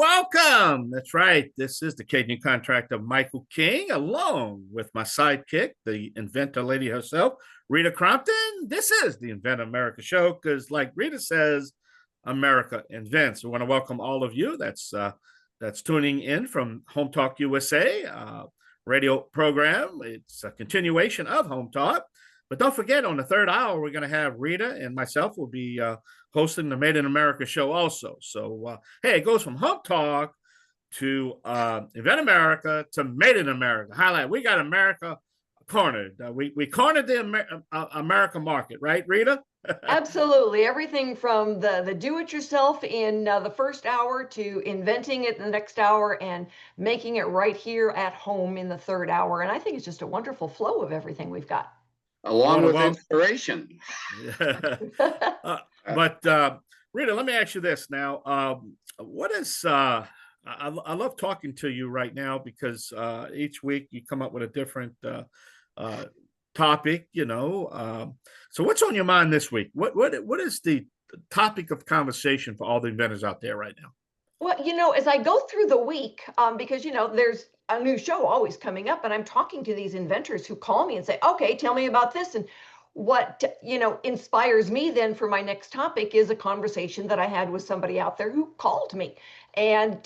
welcome. That's right. This is the Cajun contractor Michael King, along with my sidekick, the inventor lady herself, Rita Crompton. This is the Invent America show because, like Rita says, America invents. We want to welcome all of you. That's tuning in from Home Talk USA radio program. It's a continuation of Home Talk. But don't forget, on the third hour, we're going to have Rita and myself will be hosting the Made in America show also. So, hey, it goes from Home Talk to Invent America to Made in America. Highlight, we got America cornered. We cornered the America market, right, Rita? Absolutely. Everything from the do-it-yourself in the first hour to inventing it in the next hour and making it right here at home in the third hour. And I think it's just a wonderful flow of everything we've got. Along with inspiration. uh, but Rita, let me ask you this now. What is I love talking to you right now because each week you come up with a different topic, so what's on your mind this week? What is the topic of conversation for all the inventors out there right now? Well, as I go through the week, because there's a new show always coming up, and I'm talking to these inventors who call me and say, okay, tell me about this. And what inspires me then for my next topic is a conversation that I had with somebody out there who called me. And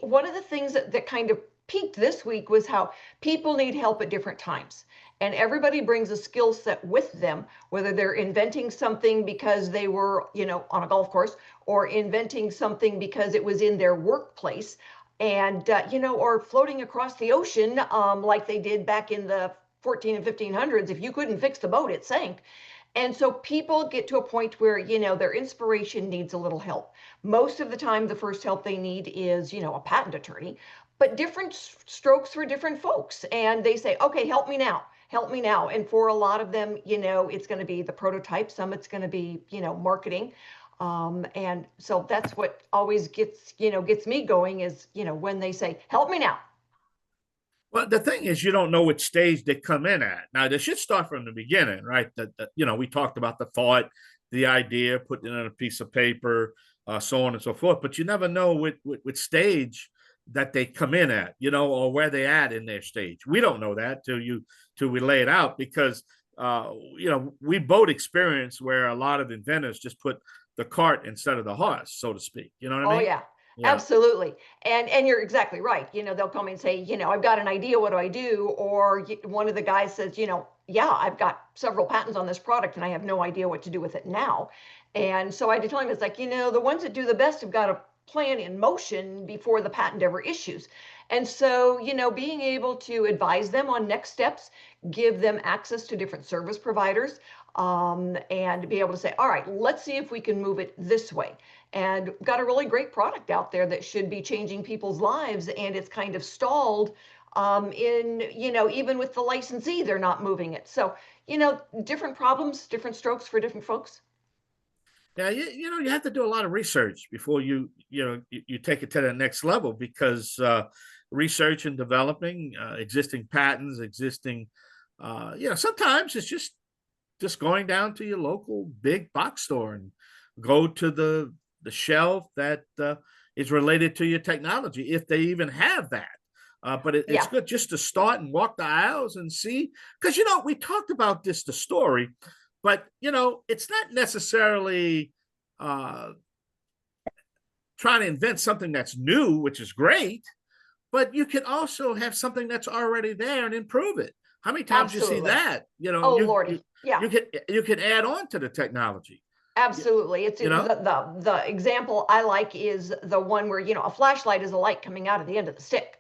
one of the things that kind of peaked this week was how people need help at different times. And everybody brings a skill set with them, whether they're inventing something because they were, on a golf course, or inventing something because it was in their workplace, and, or floating across the ocean like they did back in the 14 and 1500s. If you couldn't fix the boat, it sank. And so people get to a point where, their inspiration needs a little help. Most of the time, the first help they need is, a patent attorney, but different strokes for different folks. And they say, okay, help me now. Help me now. And for a lot of them, it's going to be the prototype. Some it's going to be, marketing. And so that's what always gets me going is, when they say, help me now. Well, the thing is, you don't know which stage they come in at. Now, they should start from the beginning, right? We talked about the thought, the idea, putting it on a piece of paper, so on and so forth. But you never know which stage that they come in at, or where they at in their stage. We don't know that till we lay it out because, we both experience where a lot of inventors just put the cart instead of the horse, so to speak. You know what I mean? Oh yeah. Yeah. Absolutely. And you're exactly right. They'll come and say, I've got an idea. What do I do? Or one of the guys says, yeah, I've got several patents on this product and I have no idea what to do with it now. And so I had to tell him, it's like, the ones that do the best have got a plan in motion before the patent ever issues. And so, being able to advise them on next steps, give them access to different service providers, and be able to say, all right, let's see if we can move it this way. And got a really great product out there that should be changing people's lives. And it's kind of stalled even with the licensee, they're not moving it. So, different problems, different strokes for different folks. Yeah, you have to do a lot of research before you take it to the next level because research and developing existing patents, sometimes it's just going down to your local big box store and go to the shelf that is related to your technology, if they even have that. But it's good just to start and walk the aisles and see, because we talked about the story, but it's not necessarily trying to invent something that's new, which is great, but you can also have something that's already there and improve it. How many times Absolutely. you see that? Oh, Lordy. Yeah. You can add on to the technology. Absolutely. It's the example I like is the one where, a flashlight is a light coming out of the end of the stick.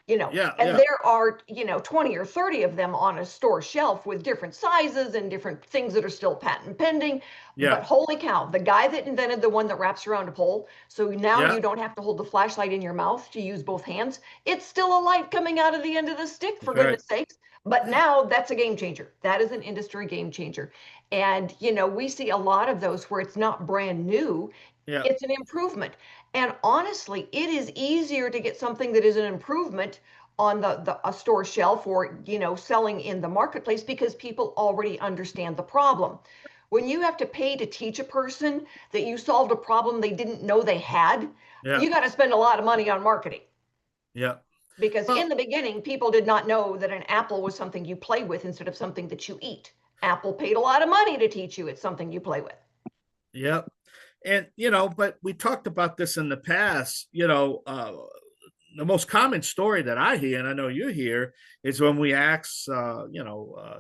There are, 20 or 30 of them on a store shelf with different sizes and different things that are still patent pending. Yeah. But holy cow, the guy that invented the one that wraps around a pole, so now you don't have to hold the flashlight in your mouth to use both hands. It's still a light coming out of the end of the stick, for goodness sakes. But now that's a game changer. That is an industry game changer. And, we see a lot of those where it's not brand new. Yeah. It's an improvement. And honestly, it is easier to get something that is an improvement on a store shelf or, selling in the marketplace because people already understand the problem. When you have to pay to teach a person that you solved a problem they didn't know they had, Yeah. you got to spend a lot of money on marketing. Yeah. Because Well, in the beginning, people did not know that an apple was something you play with instead of something that you eat. Apple paid a lot of money to teach you it's something you play with. yeah. And, but we talked about this in the past, the most common story that I hear, and I know you hear, is when we ask,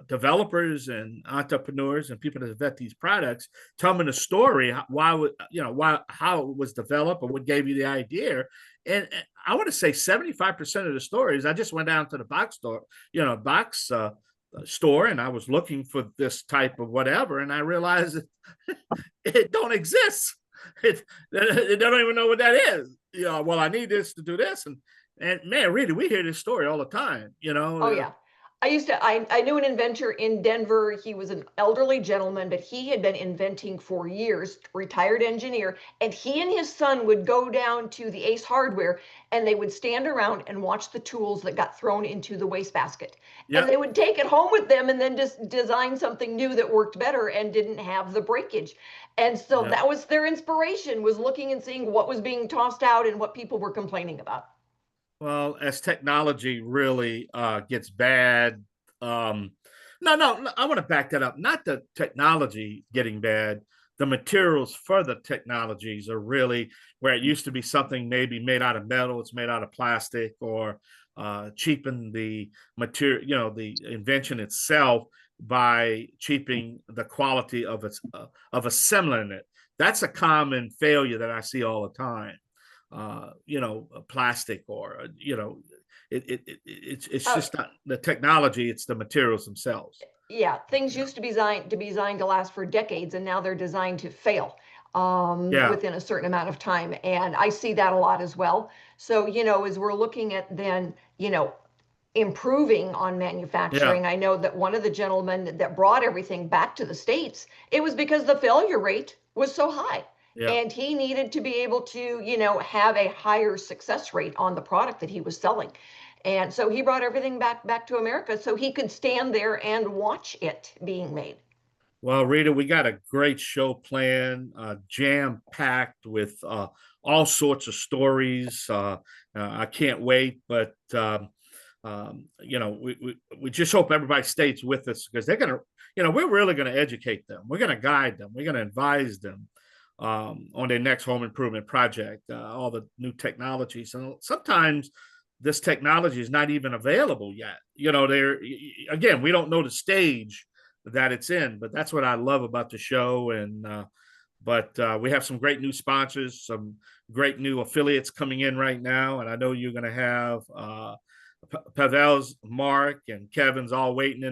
developers and entrepreneurs and people that vet these products, tell them the story, how it was developed or what gave you the idea. And I want to say 75% of the stories, I just went down to the box store, store, and I was looking for this type of whatever, and I realized it don't exist. They don't even know what that is. Well, I need this to do this, and man, really, we hear this story all the time. Oh yeah. I knew an inventor in Denver. He was an elderly gentleman, but he had been inventing for years, retired engineer, and he and his son would go down to the Ace Hardware and they would stand around and watch the tools that got thrown into the wastebasket. And Yep. they would take it home with them and then just design something new that worked better and didn't have the breakage. And so Yep. that was their inspiration, was looking and seeing what was being tossed out and what people were complaining about. Well, as technology really gets bad, no, I want to back that up. Not the technology getting bad. The materials for the technologies are really where it used to be something maybe made out of metal, it's made out of plastic, or cheapen the material, the invention itself by cheapening the quality of its of assembling it. That's a common failure that I see all the time. Plastic, or it's Oh, just not the technology, it's the materials themselves. yeah, things Yeah. used to be designed to last for decades, and now they're designed to fail Yeah. within a certain amount of time. And I see that a lot as well. So, as we're looking at then, improving on Yeah. manufacturing, I know that one of the gentlemen that brought everything back to the States, it was because the failure rate was so high. Yeah. And he needed to be able to, have a higher success rate on the product that he was selling. And so he brought everything back to America so he could stand there and watch it being made. Well, Rita, we got a great show planned, jam packed with all sorts of stories. I can't wait, but we just hope everybody stays with us, because they're gonna, we're really gonna educate them. We're gonna guide them. We're gonna advise them on their next home improvement project, all the new technologies, and sometimes this technology is not even available yet. There again, we don't know the stage that it's in, but that's what I love about the show. And but we have some great new sponsors, some great new affiliates coming in right now, and I know you're going to have Pavel's Mark and Kevin's all waiting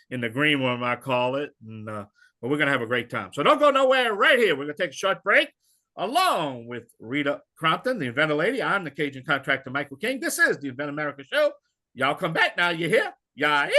in the green room, I call it, and but we're going to have a great time. So don't go nowhere. Right here, we're going to take a short break. Along with Rita Crompton, the Inventor Lady, I'm the Cajun contractor Michael King. This is the Invent America Show. Y'all come back now. You hear? Yeah.